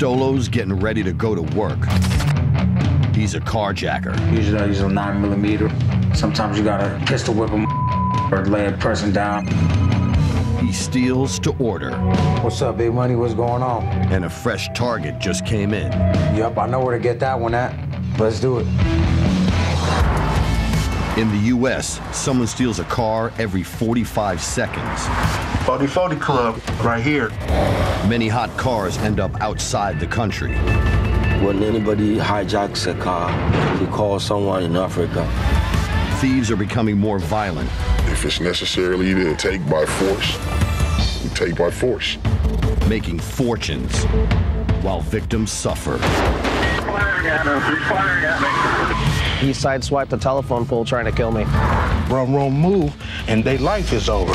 Stolo's getting ready to go to work. He's a carjacker. Usually I use a 9mm. Sometimes you gotta pistol whip him or lay a person down. He steals to order. What's up, Big Money? What's going on? And a fresh target just came in. Yup, I know where to get that one at. Let's do it. In the U.S., someone steals a car every 45 seconds. 40-40 Club, right here. Many hot cars end up outside the country. When anybody hijacks a car, they call someone in Africa. Thieves are becoming more violent. If it's necessarily to take by force, you take by force. Making fortunes while victims suffer. Firing at him, he's firing at me. He sideswiped a telephone pole trying to kill me. Wrong move, and their life is over.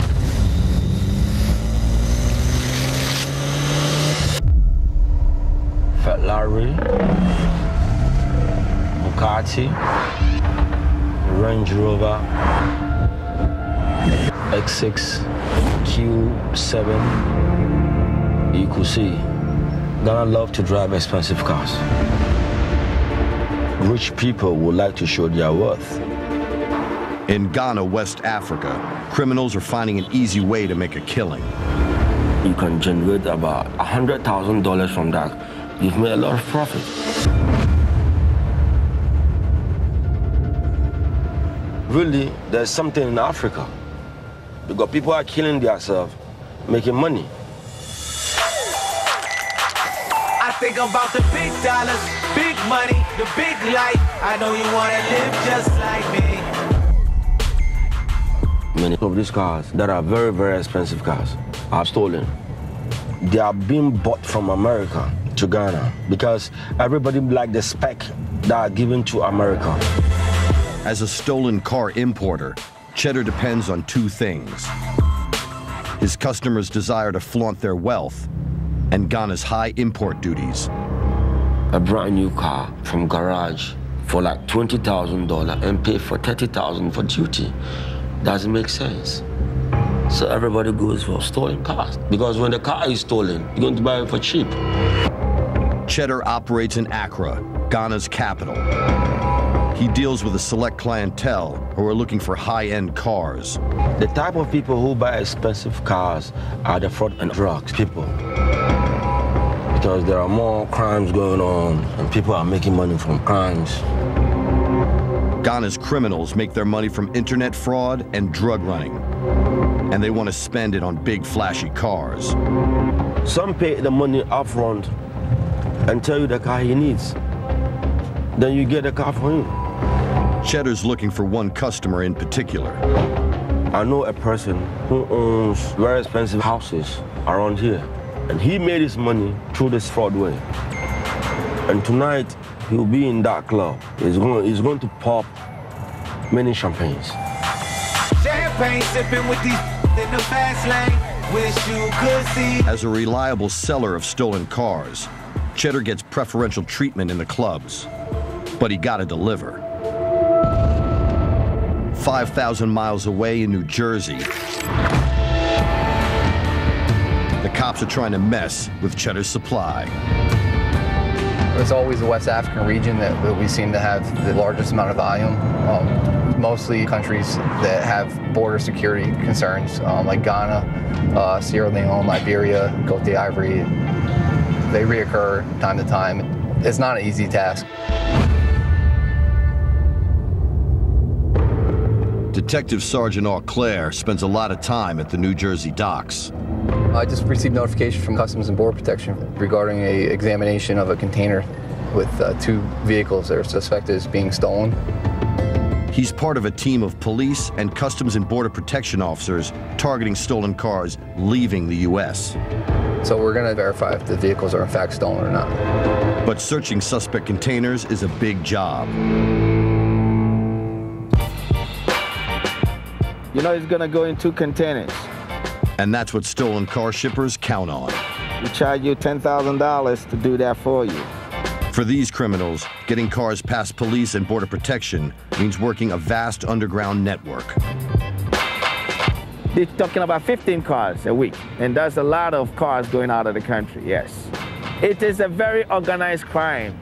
Ferrari, Bugatti, Range Rover, X6, Q7. You could see, Ghana love to drive expensive cars. Rich people would like to show their worth. In Ghana, West Africa, criminals are finding an easy way to make a killing. You can generate about $100,000 from that. You've made a lot of profit. Really, there's something in Africa. Because people are killing themselves, making money. I think about the big dollars, big money, the big life. I know you wanna live just like me. Many of these cars that are very, very expensive cars are stolen. They are being bought from America to Ghana because everybody like the spec that are given to America. As a stolen car importer, Cheddar depends on two things: his customers' desire to flaunt their wealth and Ghana's high import duties. A brand new car from garage for like $20,000 and pay for $30,000 for duty doesn't make sense. So everybody goes for stolen cars because when the car is stolen, you're going to buy it for cheap. Cheddar operates in Accra, Ghana's capital. He deals with a select clientele who are looking for high-end cars. The type of people who buy expensive cars are the fraud and drugs people. Because there are more crimes going on and people are making money from crimes. Ghana's criminals make their money from internet fraud and drug running. And they want to spend it on big, flashy cars. Some pay the money up front and tell you the car he needs. Then you get the car for him. Cheddar's looking for one customer in particular. I know a person who owns very expensive houses around here. And he made his money through this fraud way. And tonight, he'll be in that club. He's going to pop many champagnes. Champagne sipping with these in the fast lane. Wish you could see. As a reliable seller of stolen cars, Cheddar gets preferential treatment in the clubs. But he gotta deliver. 5,000 miles away in New Jersey, the cops are trying to mess with Cheddar's supply. It's always the West African region that we seem to have the largest amount of volume. Mostly countries that have border security concerns, like Ghana, Sierra Leone, Liberia, Côte d'Ivoire. They reoccur time to time. It's not an easy task. Detective Sergeant Auclair spends a lot of time at the New Jersey docks. I just received notification from Customs and Border Protection regarding an examination of a container with two vehicles that are suspected as being stolen. He's part of a team of police and Customs and Border Protection officers targeting stolen cars leaving the U.S. So we're going to verify if the vehicles are in fact stolen or not. But searching suspect containers is a big job. You know it's going to go in 2 containers. And that's what stolen car shippers count on. We charge you $10,000 to do that for you. For these criminals, getting cars past police and border protection means working a vast underground network. They're talking about 15 cars a week, and that's a lot of cars going out of the country, yes. It is a very organized crime.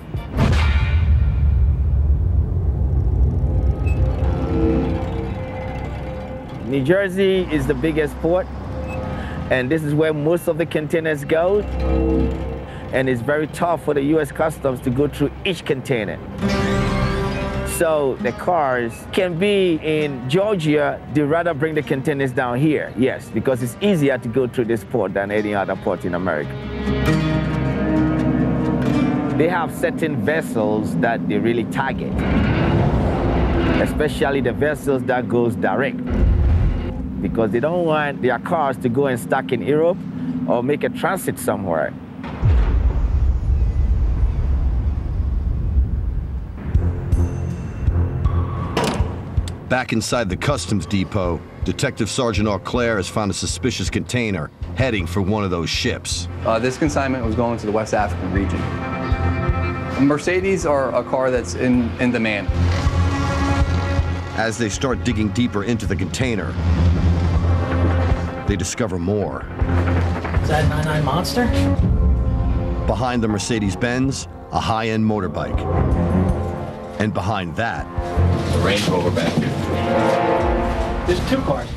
New Jersey is the biggest port, and this is where most of the containers go. And it's very tough for the U.S. Customs to go through each container. So the cars can be in Georgia, they rather bring the containers down here, yes, because it's easier to go through this port than any other port in America. They have certain vessels that they really target, especially the vessels that goes direct, because they don't want their cars to go and stuck in Europe or make a transit somewhere. Back inside the customs depot, Detective Sergeant Auclair has found a suspicious container heading for one of those ships. This consignment was going to the West African region. Mercedes are a car that's in demand. As they start digging deeper into the container, they discover more. Is that 99 Monster? Behind the Mercedes-Benz, a high-end motorbike. And behind that, the Range Rover back here. There's two cars.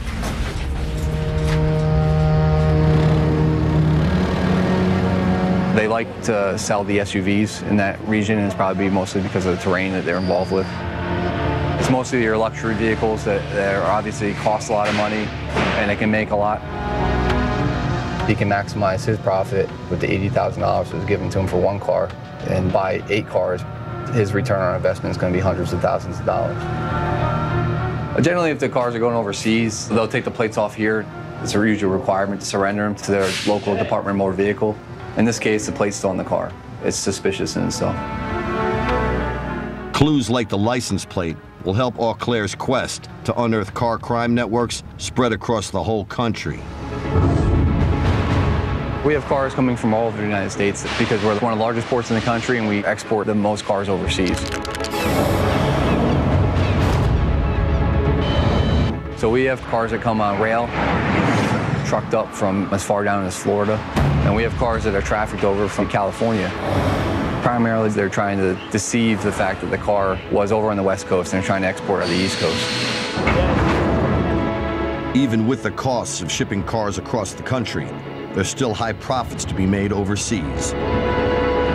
They like to sell the SUVs in that region, and it's probably mostly because of the terrain that they're involved with. It's mostly your luxury vehicles that are obviously cost a lot of money, and they can make a lot. He can maximize his profit with the $80,000 that was given to him for one car, and buy 8 cars. His return on investment is going to be hundreds of thousands of dollars. Generally, if the cars are going overseas, they'll take the plates off here. It's a usual requirement to surrender them to their local Department of Motor Vehicle. In this case, the plate's still on the car. It's suspicious in itself. Clues like the license plate will help Auclair's quest to unearth car crime networks spread across the whole country. We have cars coming from all over the United States because we're one of the largest ports in the country, and we export the most cars overseas. So we have cars that come on rail, trucked up from as far down as Florida, and we have cars that are trafficked over from California. Primarily, they're trying to deceive the fact that the car was over on the West Coast and they're trying to export on the East Coast. Even with the costs of shipping cars across the country, there's still high profits to be made overseas.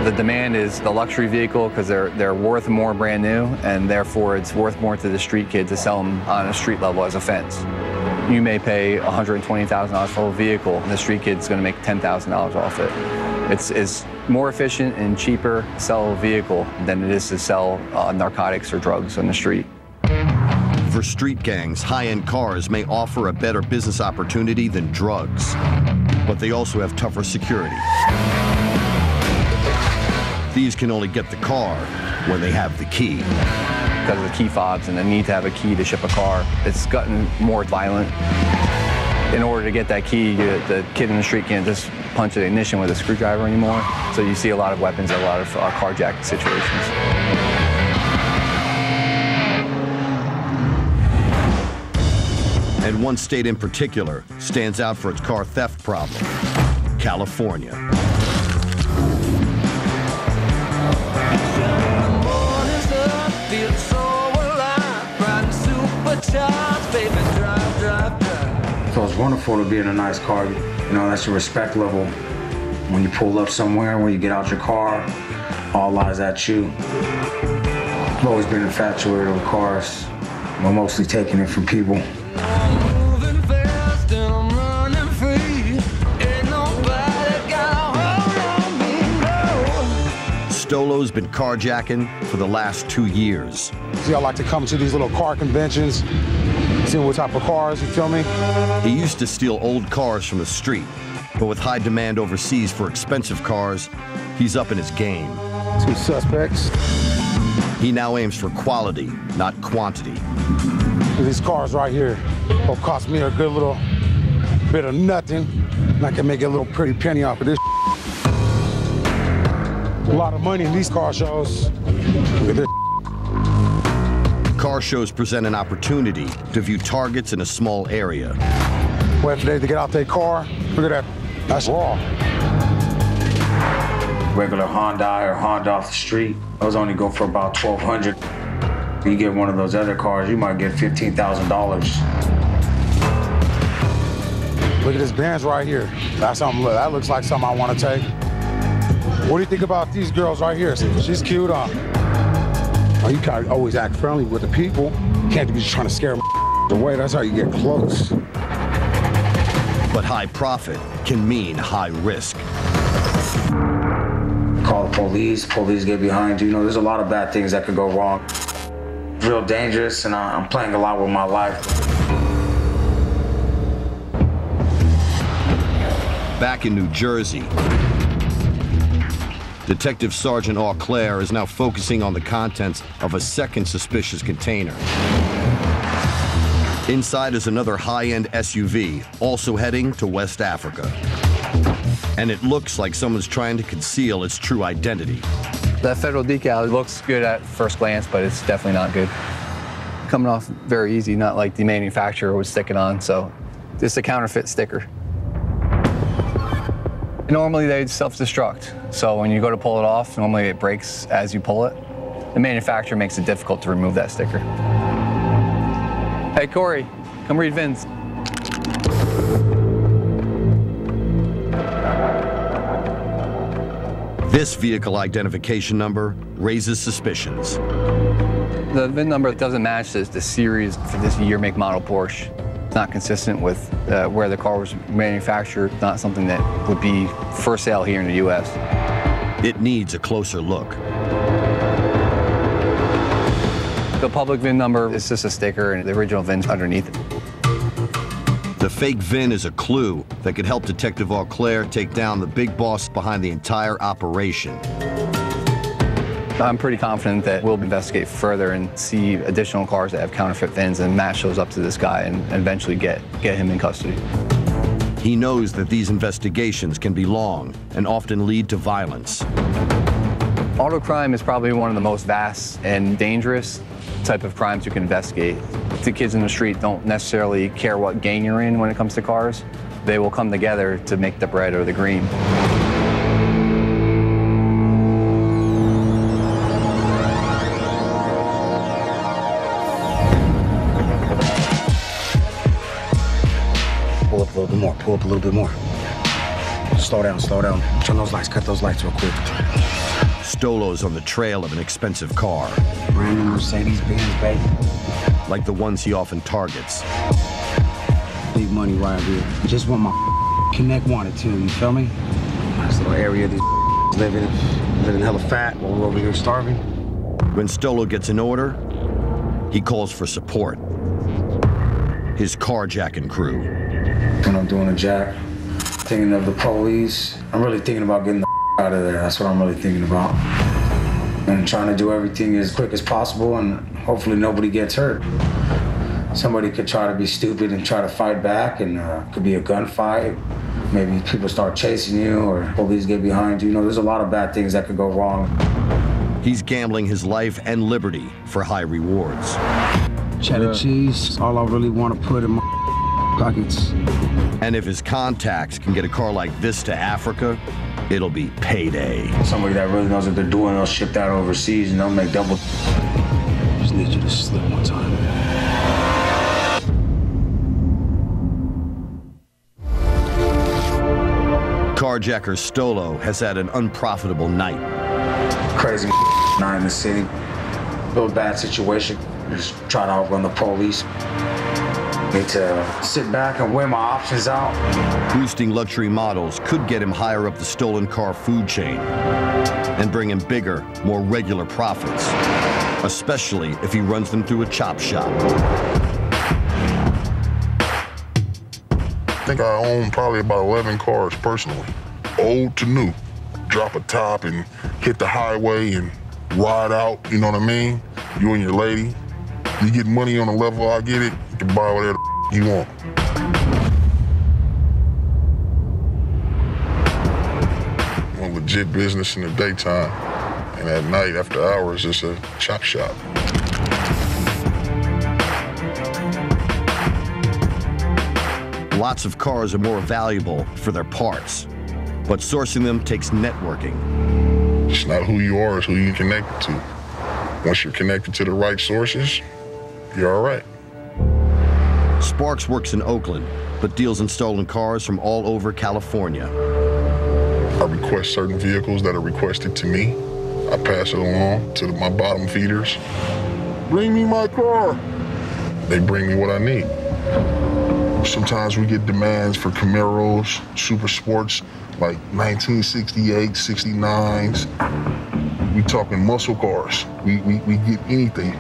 The demand is the luxury vehicle because they're worth more brand new, and therefore it's worth more to the street kid to sell them on a street level as a fence. You may pay $120,000 for a vehicle, and the street kid's going to make $10,000 off it. It's more efficient and cheaper to sell a vehicle than it is to sell narcotics or drugs on the street. For street gangs, high-end cars may offer a better business opportunity than drugs, but they also have tougher security. Thieves can only get the car when they have the key. Because of the key fobs and the need to have a key to ship a car, it's gotten more violent. In order to get that key, the kid in the street can't just punch the ignition with a screwdriver anymore. So you see a lot of weapons, a lot of carjacking situations. And one state in particular stands out for its car theft problem: California. So it's wonderful to be in a nice car. You know, that's your respect level. When you pull up somewhere, when you get out your car, all eyes at you. I've always been infatuated with cars. I'm mostly taking it from people. Stolo's been carjacking for the last 2 years. See, I like to come to these little car conventions, see what type of cars, you feel me? He used to steal old cars from the street, but with high demand overseas for expensive cars, he's up in his game. 2 suspects. He now aims for quality, not quantity. These cars right here will cost me a good little bit of nothing, and I can make a little pretty penny off of this. A lot of money in these car shows. Look at this. Car shows present an opportunity to view targets in a small area. Wait for them to get out their car. Look at that. That's raw. regular Hyundai or Honda off the street, those only go for about $1,200. You get one of those other cars, you might get $15,000. Look at this Benz right here. That's something. That looks like something I want to take. What do you think about these girls right here? She's cute, huh? Oh, you gotta always act friendly with the people. You can't be just trying to scare them away. That's how you get close. But high profit can mean high risk. Call the police get behind you. You know, there's a lot of bad things that could go wrong. Real dangerous, and I'm playing a lot with my life. Back in New Jersey, Detective Sergeant Auclair is now focusing on the contents of a second suspicious container. Inside is another high-end SUV, also heading to West Africa. And it looks like someone's trying to conceal its true identity. That federal decal looks good at first glance, but it's definitely not good. Coming off very easy, not like the manufacturer was sticking on, so it's a counterfeit sticker. Normally they'd self-destruct, so when you go to pull it off, normally it breaks as you pull it. The manufacturer makes it difficult to remove that sticker. Hey Corey, come read VINs. This vehicle identification number raises suspicions. The VIN number doesn't match the series for this year, make, model Porsche. It's not consistent with where the car was manufactured, not something that would be for sale here in the U.S. It needs a closer look. The public VIN number is just a sticker, and the original VIN's underneath it. The fake VIN is a clue that could help Detective Auclair take down the big boss behind the entire operation. I'm pretty confident that we'll investigate further and see additional cars that have counterfeit VINs and match those up to this guy and eventually get him in custody. He knows that these investigations can be long and often lead to violence. Auto crime is probably one of the most vast and dangerous type of crimes you can investigate. The kids in the street don't necessarily care what gang you're in when it comes to cars. They will come together to make the red or the green. Pull up a little bit more, pull up a little bit more. Slow down, slow down. Turn those lights, cut those lights real quick. Stolo's on the trail of an expensive car. Brand new Mercedes-Benz, baby. Like the ones he often targets. Big money right here. Just what my connect wanted to, you feel me? Nice little area these living hella fat while we're over here starving. When Stolo gets an order, he calls for support. His carjacking crew. When I'm doing a jack, thinking of the police, I'm really thinking about getting the out of there. That's what I'm really thinking about. And trying to do everything as quick as possible, and hopefully nobody gets hurt. Somebody could try to be stupid and try to fight back, and could be a gunfight. Maybe people start chasing you, or police get behind you. You know, there's a lot of bad things that could go wrong. He's gambling his life and liberty for high rewards. Cheddar cheese, all I really want to put in my pockets. And if his contacts can get a car like this to Africa, it'll be payday. Somebody that really knows what they're doing, they'll ship that overseas and they'll make double. Just need you to slip one time. Carjacker Stolo has had an unprofitable night. Crazy night in the city. Real bad situation. Just trying to outrun the police. Need to sit back and weigh my options out. Boosting luxury models could get him higher up the stolen car food chain and bring him bigger, more regular profits, especially if he runs them through a chop shop. I think I own probably about 11 cars personally, old to new. Drop a top and hit the highway and ride out, you know what I mean? You and your lady. You get money on the level I get it, you can buy whatever you want. A legit business in the daytime, and at night, after hours, it's a chop shop. Lots of cars are more valuable for their parts, But sourcing them takes networking. It's not who you are, it's who you connected to. Once you're connected to the right sources, you're all right. Sparks works in Oakland, but deals in stolen cars from all over California. I request certain vehicles that are requested to me. I pass it along to my bottom feeders. Bring me my car. They bring me what I need. Sometimes we get demands for Camaros, super sports, like 1968, 69s. We talking muscle cars. We get anything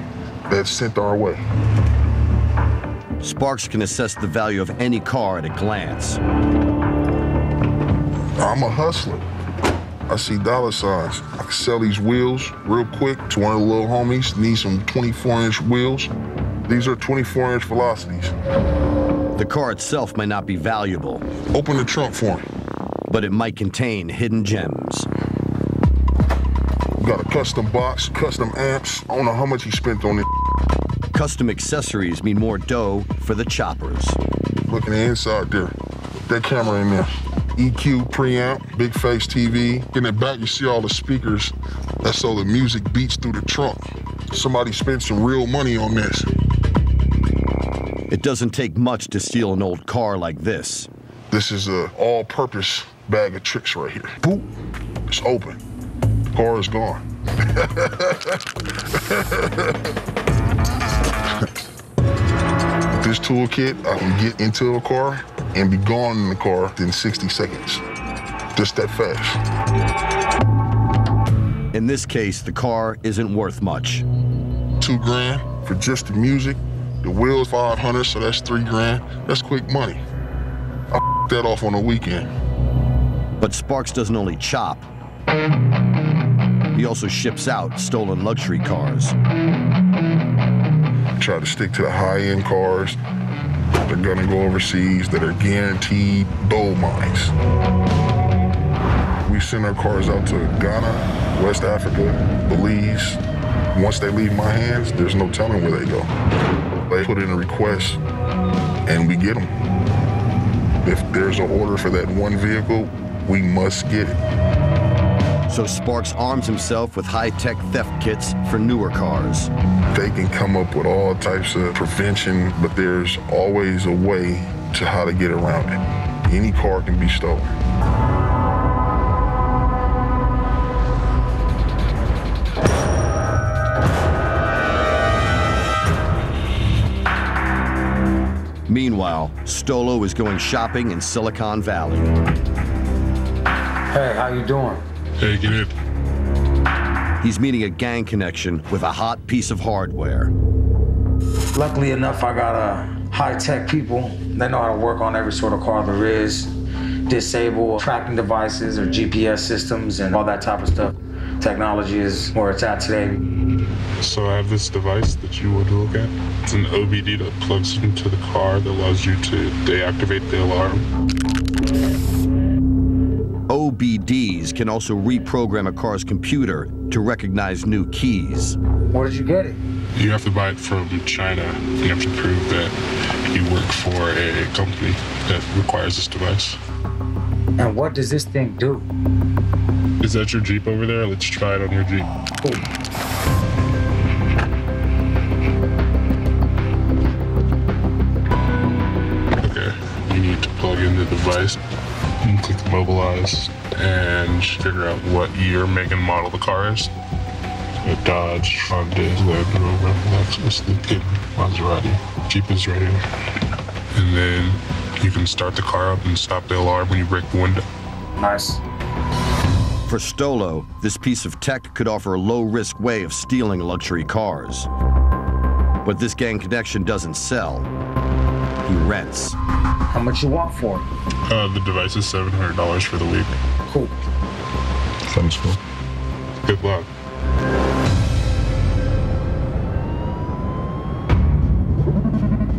that's sent our way. Sparks can assess the value of any car at a glance. I'm a hustler. I see dollar signs. I can sell these wheels real quick to one of the little homies. Need some 24-inch wheels. These are 24-inch velocities. The car itself may not be valuable. Open the trunk for me. But it might contain hidden gems. We got a custom box, custom amps. I don't know how much he spent on it. Custom accessories mean more dough for the choppers. Look at the inside there. That camera in there. EQ, preamp, big face TV. In the back, you see all the speakers. That's so the music beats through the trunk. Somebody spent some real money on this. It doesn't take much to steal an old car like this. This is an all-purpose bag of tricks right here. Boop, it's open. The car is gone. With this toolkit, I can get into a car and be gone in the car in 60 seconds. Just that fast. In this case, the car isn't worth much. $2 grand for just the music. The wheels, 500, so that's $3 grand. That's quick money. I that off on a weekend. But Sparks doesn't only chop. He also ships out stolen luxury cars. Try to stick to the high-end cars. They're gonna go overseas that are guaranteed gold mines. We send our cars out to Ghana, West Africa, Belize. Once they leave my hands, there's no telling where they go. They put in a request and we get them. If there's an order for that one vehicle, we must get it. So Sparks arms himself with high-tech theft kits for newer cars. They can come up with all types of prevention, but there's always a way to how to get around it. Any car can be stolen. Meanwhile, Stolo is going shopping in Silicon Valley. Hey, how you doing? Hey, get in. He's meeting a gang connection with a hot piece of hardware. Luckily enough, I got high-tech people. They know how to work on every sort of car there is. Disable tracking devices or GPS systems and all that type of stuff. Technology is where it's at today. So I have this device that you would look at. It's an OBD that plugs into the car that allows you to deactivate the alarm. OBDs can also reprogram a car's computer to recognize new keys. Where did you get it? You have to buy it from China. You have to prove that you work for a company that requires this device. And what does this thing do? Is that your Jeep over there? Let's try it on your Jeep. Cool. Okay, you need to plug in the device and click mobilize and figure out what year, make, and model the car is. A Dodge, Honda, Land Rover, Lexus, Lincoln, Maserati. Jeep is right here. And then you can start the car up and stop the alarm when you break the window. Nice. For Stolo, this piece of tech could offer a low-risk way of stealing luxury cars. But this gang connection doesn't sell. He rents. How much you want for it? The device is $700 for the week. Cool. Sounds cool. Good luck.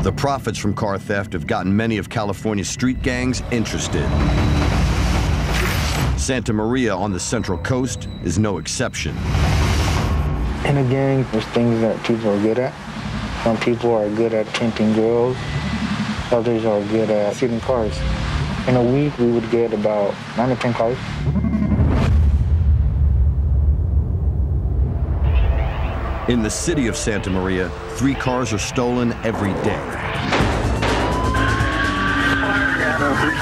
The profits from car theft have gotten many of California's street gangs interested. Santa Maria on the Central Coast is no exception. In a gang, there's things that people are good at. Some people are good at pimping girls. Others are good at stealing cars. In a week, we would get about 9 to 10 cars. In the city of Santa Maria, 3 cars are stolen every day.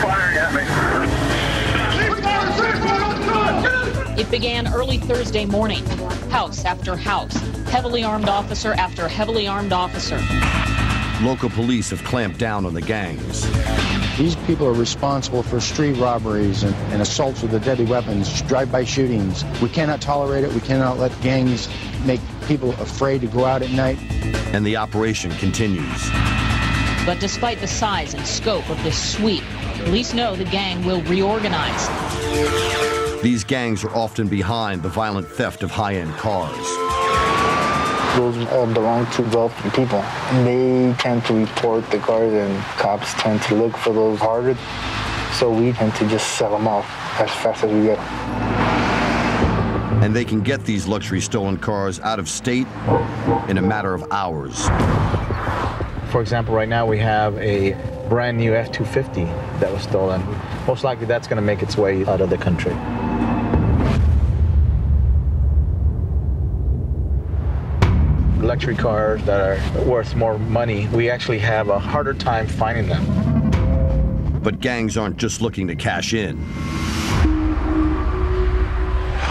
Firing at me. It began early Thursday morning. House after house, heavily armed officer after heavily armed officer. Local police have clamped down on the gangs. These people are responsible for street robberies and assaults with the deadly weapons, drive-by shootings. We cannot tolerate it. We cannot let gangs make people afraid to go out at night. And the operation continues. But despite the size and scope of this sweep, police know the gang will reorganize. These gangs are often behind the violent theft of high-end cars. Those all belong to wealthy people. They tend to report the cars, and cops tend to look for those harder. So we tend to just sell them off as fast as we get them. And they can get these luxury stolen cars out of state in a matter of hours. For example, right now we have a brand new F-250 that was stolen. Most likely that's going to make its way out of the country. Luxury cars that are worth more money, we actually have a harder time finding them. But gangs aren't just looking to cash in.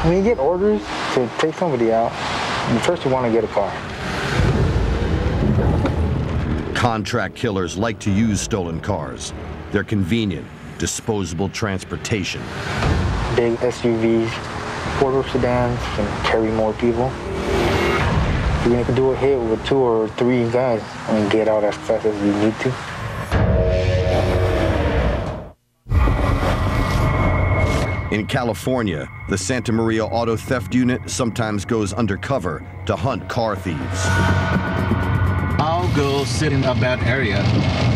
When you get orders to take somebody out, first you want to get a car. Contract killers like to use stolen cars. They're convenient, disposable transportation. Big SUVs, 4-door sedans can carry more people. You're going to do a hit with 2 or 3 guys and get out as fast as you need to. In California, the Santa Maria Auto Theft Unit sometimes goes undercover to hunt car thieves. I'll go sit in a bad area,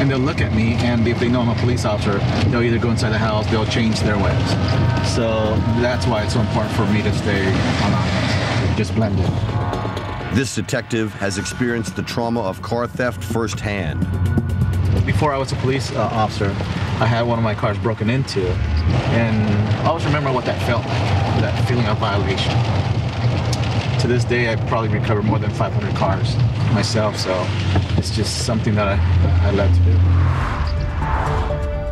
and they'll look at me, and if they know I'm a police officer, they'll either go inside the house, they'll change their ways. So that's why it's so important for me to stay anonymous, just blend in. This detective has experienced the trauma of car theft firsthand. Before I was a police officer, I had one of my cars broken into, and I always remember what that felt like, that feeling of violation. To this day, I probably recovered more than 500 cars myself, so it's just something that I love to do.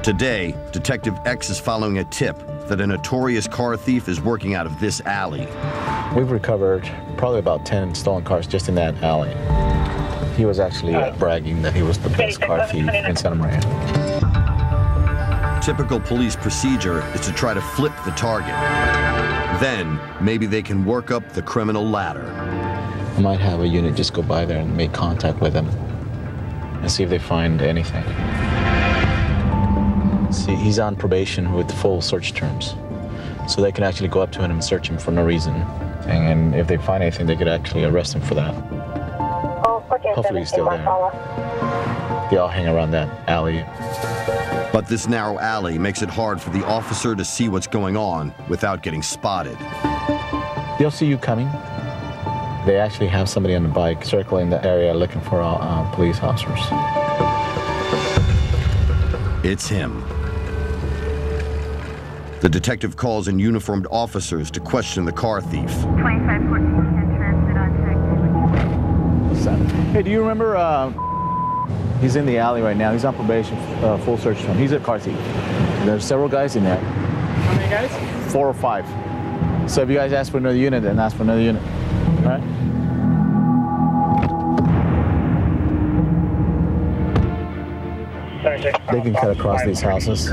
Today, Detective X is following a tip that a notorious car thief is working out of this alley. We've recovered probably about 10 stolen cars just in that alley. He was actually bragging that he was the best car thief in Santa Maria. Typical police procedure is to try to flip the target. Then, maybe they can work up the criminal ladder. I might have a unit just go by there and make contact with him and see if they find anything. See, he's on probation with full search terms. So they can actually go up to him and search him for no reason. And if they find anything, they could actually arrest him for that. Hopefully he's still there. They all hang around that alley. But this narrow alley makes it hard for the officer to see what's going on without getting spotted. They'll see you coming. They actually have somebody on the bike circling the area looking for police officers. It's him. The detective calls in uniformed officers to question the car thief. 2514 transit on track. Hey, do you remember, he's in the alley right now. He's on probation, full search term. He's a car thief. There's several guys in there. How many guys? 4 or 5. So if you guys ask for another unit, then ask for another unit. All right? They can cut across these houses.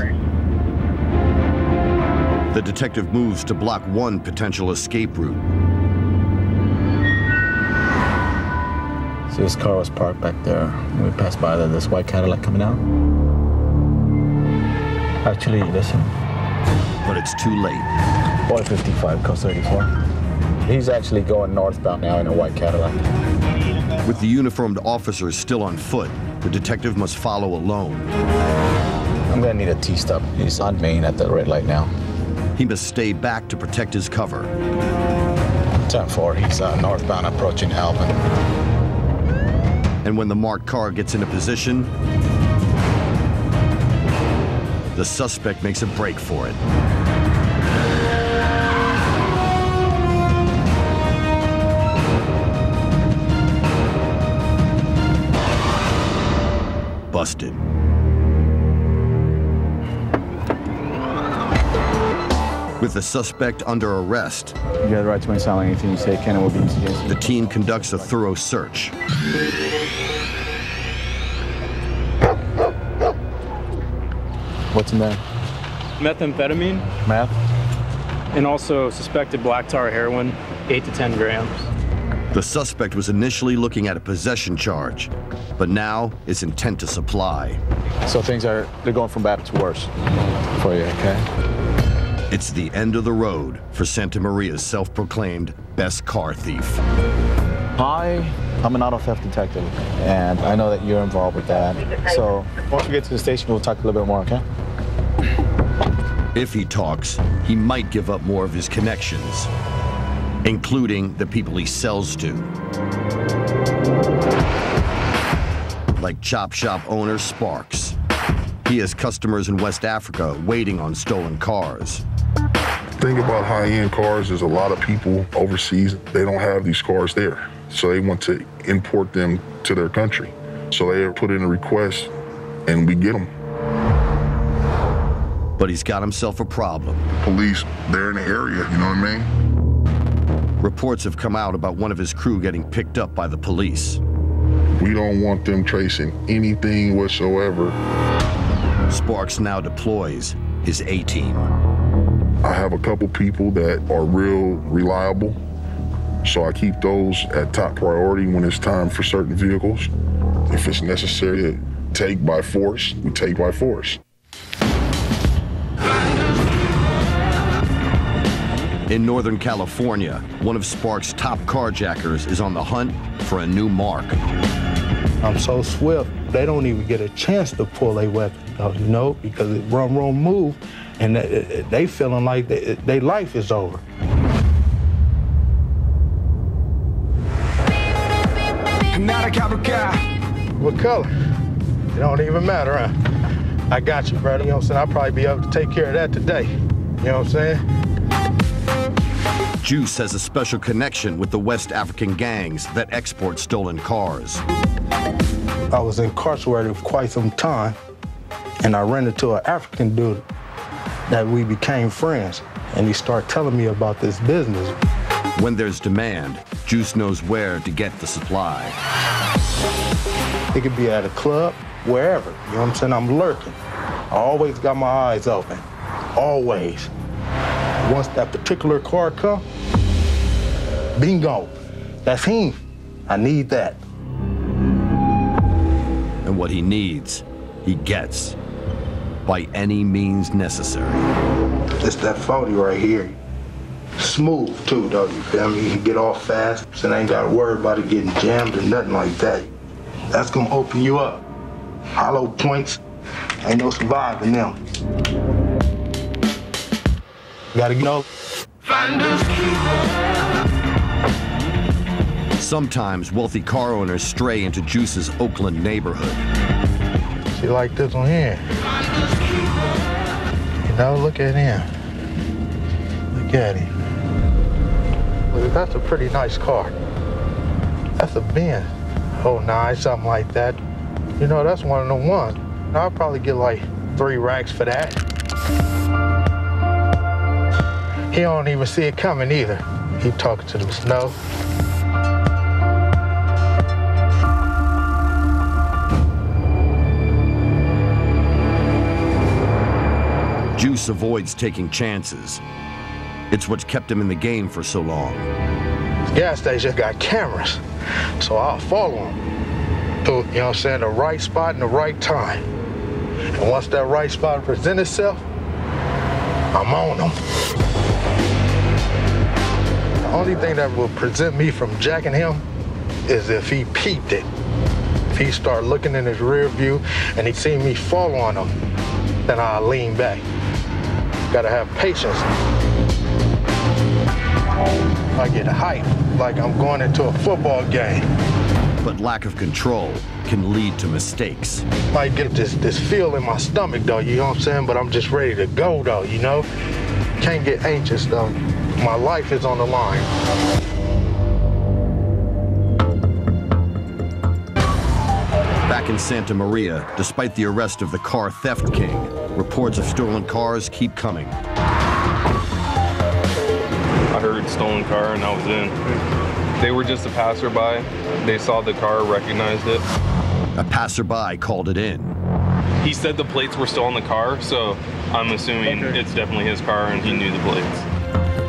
The detective moves to block one potential escape route. So this car was parked back there. We passed by there, this white Cadillac coming out. Actually, listen. But it's too late. 455, coast 34. He's actually going northbound now in a white Cadillac. With the uniformed officers still on foot, the detective must follow alone. I'm gonna need a T-stop. He's on Main at the red light now. He must stay back to protect his cover. 10-4, he's northbound approaching Alvin. And when the marked car gets into position, The suspect makes a break for it. Busted. With the suspect under arrest, You got the right to remain silent. Anything you say can and will be used against you. the team conducts a thorough search. What's in there? Methamphetamine. Meth? And also suspected black tar heroin, 8 to 10 grams. The suspect was initially looking at a possession charge, but now is intent to supply. So they're going from bad to worse for you, okay? It's the end of the road for Santa Maria's self-proclaimed best car thief. I'm an auto theft detective, and I know that you're involved with that. So once we get to the station, we'll talk a little bit more, okay? If he talks, he might give up more of his connections, including the people he sells to. Like Chop Shop owner Sparks. He has customers in West Africa waiting on stolen cars. The thing about high-end cars is a lot of people overseas, they don't have these cars there. So they want to import them to their country. So they put in a request and we get them. But he's got himself a problem. Police, they're in the area, you know what I mean? Reports have come out about one of his crew getting picked up by the police. We don't want them tracing anything whatsoever. Sparks now deploys his A-team. I have a couple people that are real reliable, so I keep those at top priority when it's time for certain vehicles. If it's necessary to take by force, we take by force. In Northern California, one of Sparks' top carjackers is on the hunt for a new mark. I'm so swift, they don't even get a chance to pull a weapon, you know, because it run, move, and they feeling like their life is over. Not a copper car. What color? It don't even matter, huh? I got you, brother. You know what I'm saying? I'll probably be able to take care of that today. You know what I'm saying? Juice has a special connection with the West African gangs that export stolen cars. I was incarcerated for quite some time, and I ran into an African dude that we became friends, and he started telling me about this business. When there's demand, Juice knows where to get the supply. It could be at a club, wherever. You know what I'm saying? I'm lurking. I always got my eyes open. Always. Once that particular car comes, bingo. That's him. I need that. And what he needs, he gets. By any means necessary. It's that 40 right here. Smooth, too, though, you feel me? You can get off fast, so I ain't got to worry about it getting jammed or nothing like that. That's going to open you up. Hollow points, ain't no surviving them. Gotta know. Sometimes wealthy car owners stray into Juice's Oakland neighborhood. See, like this one here. You know, look at him. Look at him. Look, that's a pretty nice car. That's a Benz. 09, something like that. You know, that's one of the ones. I'll probably get like 3 racks for that. He don't even see it coming either. He talking to the snow. Juice avoids taking chances. It's what's kept him in the game for so long. Gas station got cameras, so I'll follow him to, you know what I'm saying, the right spot and the right time. And once that right spot presents itself, I'm on him. The only thing that will prevent me from jacking him is if he peeped it. If he start looking in his rear view and he see me fall on him, then I'll lean back. Gotta have patience. I get hyped like I'm going into a football game. But lack of control can lead to mistakes. Might get this feel in my stomach, though, you know what I'm saying? But I'm just ready to go, though, you know? Can't get anxious, though. My life is on the line. Back in Santa Maria, despite the arrest of the car theft king, reports of stolen cars keep coming. I heard stolen car and I was in. They were just a passerby. They saw the car, recognized it. A passerby called it in. He said the plates were still on the car, so I'm assuming it's definitely his car and he knew the plates.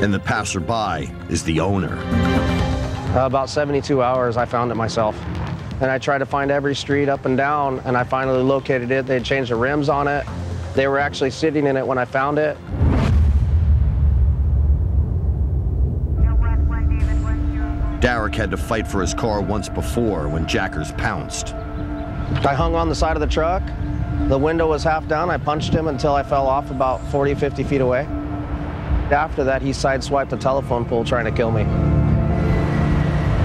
And the passerby is the owner. About 72 hours, I found it myself. And I tried to find every street up and down, and I finally located it. They had changed the rims on it. They were actually sitting in it when I found it. Derek had to fight for his car once before when jackers pounced. I hung on the side of the truck. The window was half down. I punched him until I fell off about 40, 50 feet away. After that, he sideswiped the telephone pole trying to kill me.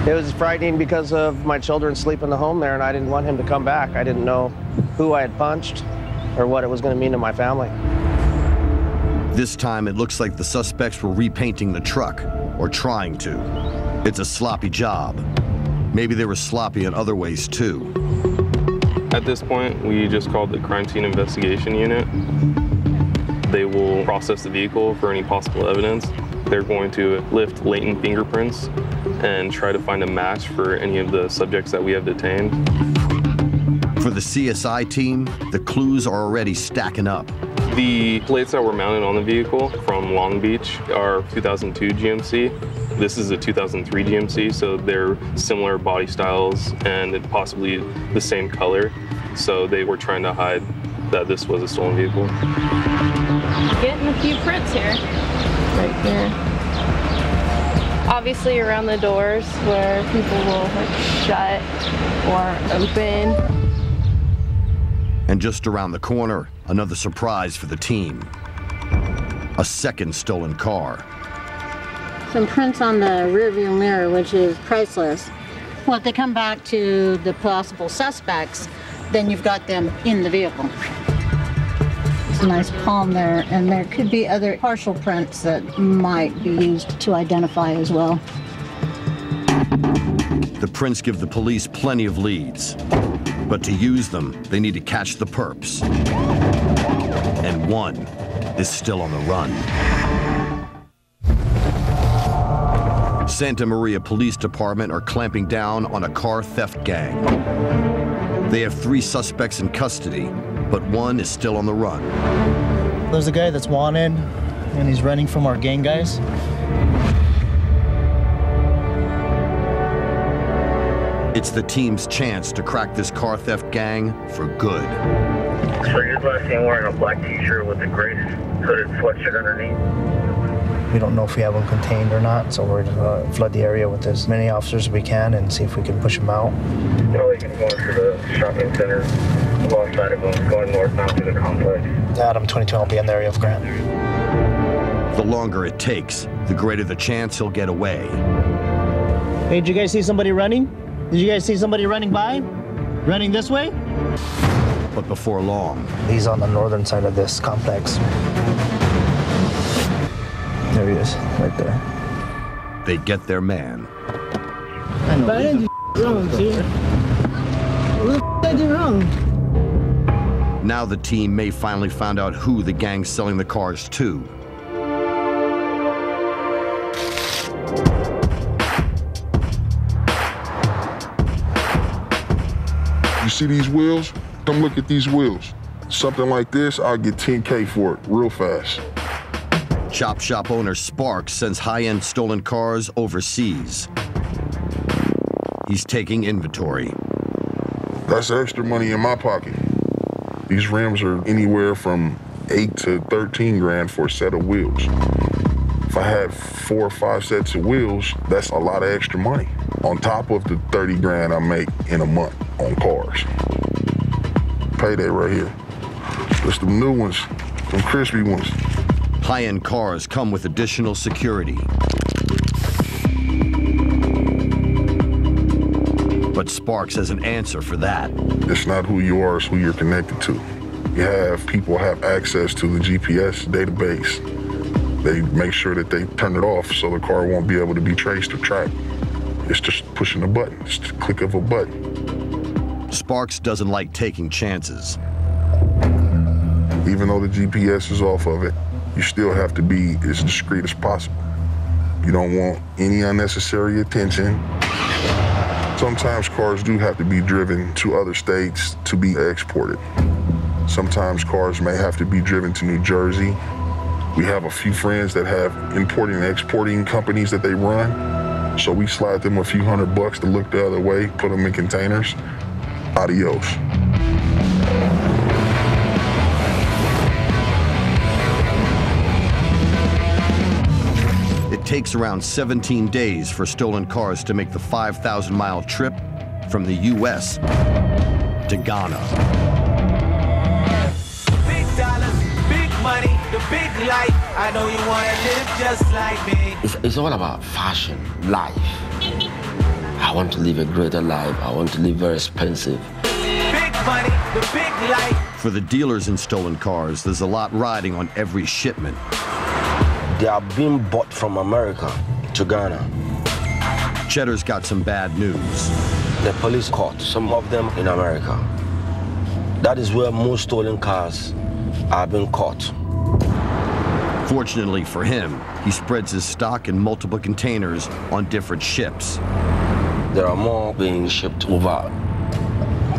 It was frightening because of my children sleep in the home there, and I didn't want him to come back. I didn't know who I had punched or what it was going to mean to my family. This time, it looks like the suspects were repainting the truck, or trying to. It's a sloppy job. Maybe they were sloppy in other ways, too. At this point, we just called the crime scene investigation unit. They will process the vehicle for any possible evidence. They're going to lift latent fingerprints and try to find a match for any of the subjects that we have detained. For the CSI team, the clues are already stacking up. The plates that were mounted on the vehicle from Long Beach are 2002 GMC. This is a 2003 GMC, so they're similar body styles and possibly the same color. So they were trying to hide that this was a stolen vehicle. Getting a few prints here, right here. Obviously around the doors where people will shut or open. And just around the corner, another surprise for the team. A second stolen car. Some prints on the rearview mirror, which is priceless. Well, if they come back to the possible suspects, then you've got them in the vehicle. It's a nice palm there, and there could be other partial prints that might be used to identify as well. The prints give the police plenty of leads. But to use them, they need to catch the perps. And one is still on the run. Santa Maria Police Department are clamping down on a car theft gang. They have 3 suspects in custody, but one is still on the run. There's a guy that's wanted, and he's running from our gang guys. It's the team's chance to crack this car theft gang for good. So you're last seen wearing a black t-shirt with a gray hooded sweatshirt underneath? We don't know if we have them contained or not, so we're going to flood the area with as many officers as we can and see if we can push them out. No, you can go into the shopping center alongside of them, going northbound to the complex. Adam 22 will be in the area of Grant. The longer it takes, the greater the chance he'll get away. Hey, did you guys see somebody running? Did you guys see somebody running by? Running this way? But before long... He's on the northern side of this complex. There he is, right there. They get their man. I know. But I didn't do wrong, dude. What the did I do wrong? Now the team may finally find out who the gang's selling the cars to. You see these wheels? Come look at these wheels. Something like this, I'll get 10K for it real fast. Chop shop owner Sparks sends high-end stolen cars overseas. He's taking inventory. That's extra money in my pocket. These rims are anywhere from 8 to 13 grand for a set of wheels. If I had 4 or 5 sets of wheels, that's a lot of extra money. On top of the 30 grand I make in a month on cars. Payday right here. Just them new ones, them crispy ones. High-end cars come with additional security. But Sparks has an answer for that. It's not who you are, it's who you're connected to. You have people have access to the GPS database. They make sure that they turn it off so the car won't be able to be traced or tracked. It's just pushing a button, it's the click of a button. Sparks doesn't like taking chances. Even though the GPS is off of it, you still have to be as discreet as possible. You don't want any unnecessary attention. Sometimes cars do have to be driven to other states to be exported. Sometimes cars may have to be driven to New Jersey. We have a few friends that have importing and exporting companies that they run. So we slide them a few $100 to look the other way, put them in containers. Adios. It takes around 17 days for stolen cars to make the 5,000-mile trip from the U.S. to Ghana. Big dollars, big money, the big life. I know you want to live just like me. It's all about fashion, life. I want to live a greater life. I want to live very expensive. Big money, the big life. For the dealers in stolen cars, there's a lot riding on every shipment. They are being bought from America to Ghana. Cheddar's got some bad news. The police caught some of them in America. That is where most stolen cars are being caught. Fortunately for him, he spreads his stock in multiple containers on different ships. There are more being shipped over.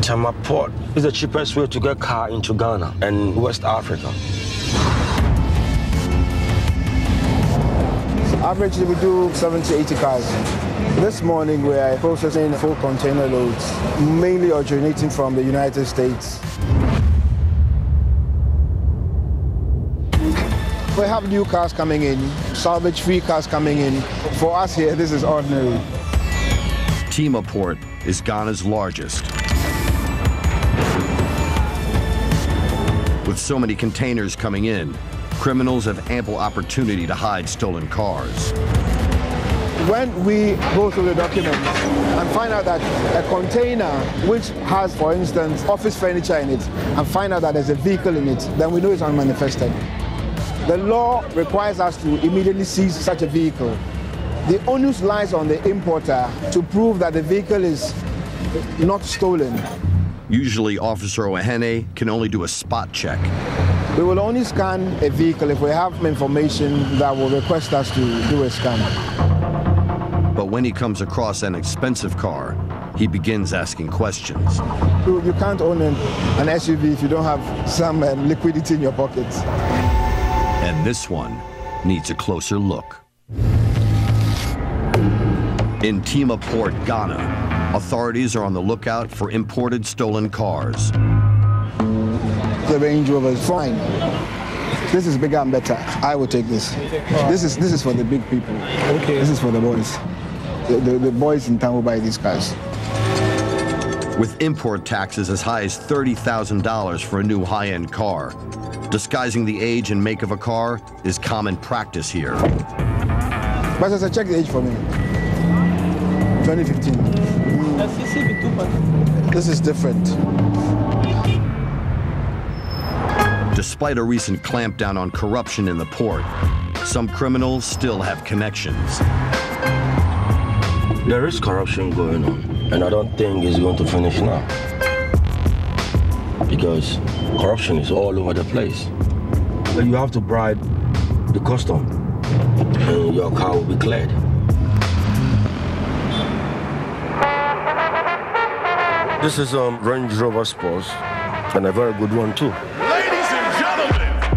Tema Port is the cheapest way to get car into Ghana and West Africa. Averagely, we do 70, 80 cars. This morning, we are processing full container loads, mainly originating from the United States. We have new cars coming in, salvage-free cars coming in. For us here, this is ordinary. Tema Port is Ghana's largest. With so many containers coming in, criminals have ample opportunity to hide stolen cars. When we go through the documents and find out that a container which has, for instance, office furniture in it, and find out that there's a vehicle in it, then we know it's unmanifested. The law requires us to immediately seize such a vehicle. The onus lies on the importer to prove that the vehicle is not stolen. Usually, Officer Ohene can only do a spot check. We will only scan a vehicle if we have information that will request us to do a scan. But when he comes across an expensive car, he begins asking questions. You can't own an SUV if you don't have some liquidity in your pockets. And this one needs a closer look. In Tema Port, Ghana, authorities are on the lookout for imported stolen cars. The Range Rover is fine. This is bigger and better. I will take this. This is for the big people. Okay. This is for the boys. The boys in town will buy these cars. With import taxes as high as $30,000 for a new high-end car, disguising the age and make of a car is common practice here. But as I check the age for me, 2015. This is different. Despite a recent clampdown on corruption in the port, some criminals still have connections. There is corruption going on, and I don't think it's going to finish now. Because corruption is all over the place. You have to bribe the custom, and your car will be cleared. This is Range Rover Sports, and a very good one too.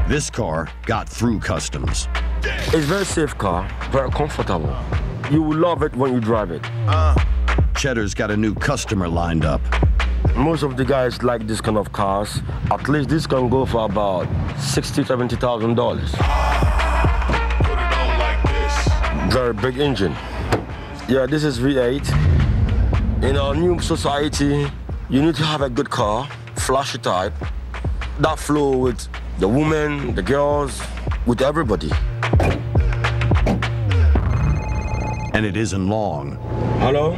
This car got through customs. It's a very safe car, very comfortable. You will love it when you drive it. Cheddar's got a new customer lined up. Most of the guys like this kind of cars. At least this can go for about $60,000 to $70,000. Very big engine. Yeah, this is V8. In our new society, you need to have a good car, flashy type, that flow with the women, the girls, with everybody. And it isn't long. Hello?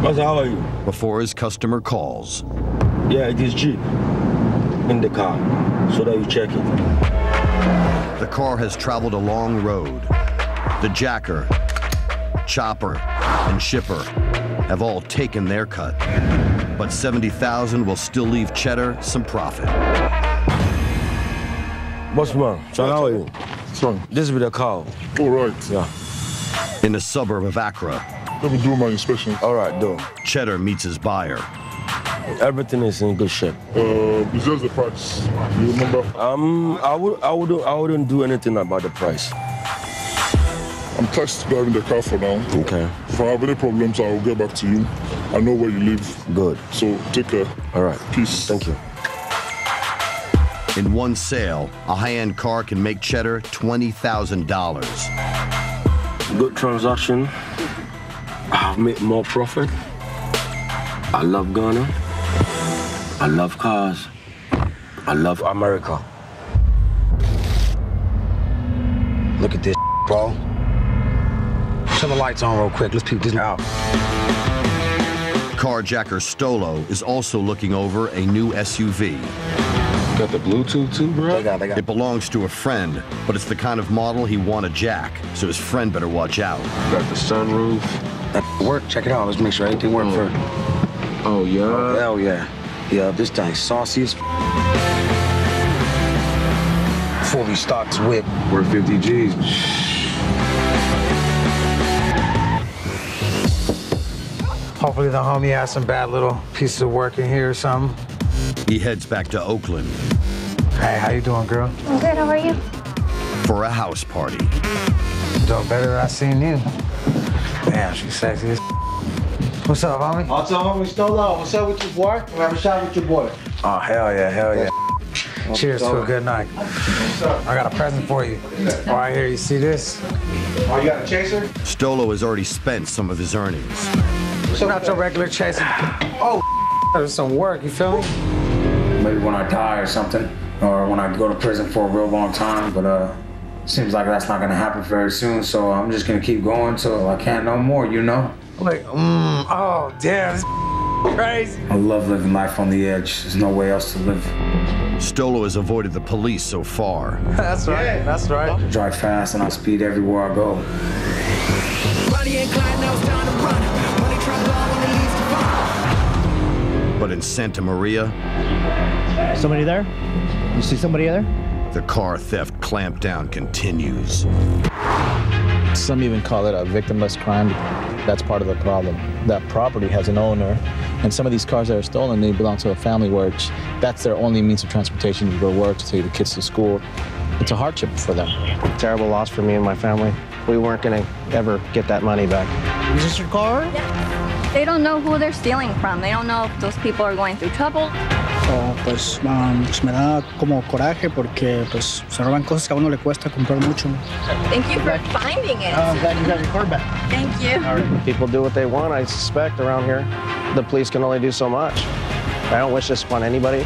Master, how are you? Before his customer calls. Yeah, it is Jeep in the car, so that you check it. The car has traveled a long road. The jacker, chopper, and shipper have all taken their cut. But $70,000 will still leave Cheddar some profit. Bossman, so how are you? Son. This is with the car. All right. Yeah. In a suburb of Accra. Let me do my inspection. All right, do. Cheddar meets his buyer. Everything is in good shape. It's just the price. You remember? I wouldn't do anything about the price. I'm test driving the car for now. Okay. If I have any problems, I'll get back to you. I know where you live. Good. So take care. All right. Peace. Thank you. In one sale, a high-end car can make Cheddar $20,000. Good transaction. I've made more profit. I love Ghana. I love cars. I love America. Look at this, bro. Turn the lights on real quick. Let's peep this out. Carjacker Stolo is also looking over a new SUV. Got the Bluetooth too, bro? They got. It belongs to a friend, but it's the kind of model he want to jack, so his friend better watch out. Got the sunroof. That work. Check it out. Let's make sure everything works first. Oh, yeah? Oh, hell yeah. Yeah, this thing's saucy as fully stocked whip. Worth 50 G's. Hopefully the homie has some bad little pieces of work in here or something. He heads back to Oakland. Hey, how you doing, girl? I'm good, how are you? For a house party. Doing better than I seen you. Damn, she's sexy as What's up, homie? What's up, homie? Stolo? What's up with your boy? We have a shot with your boy. Oh, hell yeah. Cheers to a good night. I got a present for you. Right here, you see this? Oh, you got a chaser? Stolo has already spent some of his earnings. So not your regular chaser. Oh, there's some work, you feel me? Maybe when I die or something, or when I go to prison for a real long time, but seems like that's not gonna happen very soon, so I'm just gonna keep going till I can't no more, you know? Like, oh, damn, this crazy. I love living life on the edge. There's no way else to live. Stolo has avoided the police so far. That's right, that's right. I drive fast and I speed everywhere I go. But in Santa Maria... Somebody there? You see somebody there? The car theft clampdown continues. Some even call it a victimless crime. That's part of the problem. That property has an owner, and some of these cars that are stolen, they belong to a family where that's their only means of transportation to go to work, to take the kids to school. It's a hardship for them. Terrible loss for me and my family. We weren't going to ever get that money back. Is this your car? Yeah. They don't know who they're stealing from. They don't know if those people are going through trouble. Pues me da como coraje porque pues se roban cosas que a uno le cuesta comprar mucho. Thank you for finding it. I'm glad you got your car back. Thank you. People do what they want, I suspect, around here. The police can only do so much. I don't wish this upon anybody.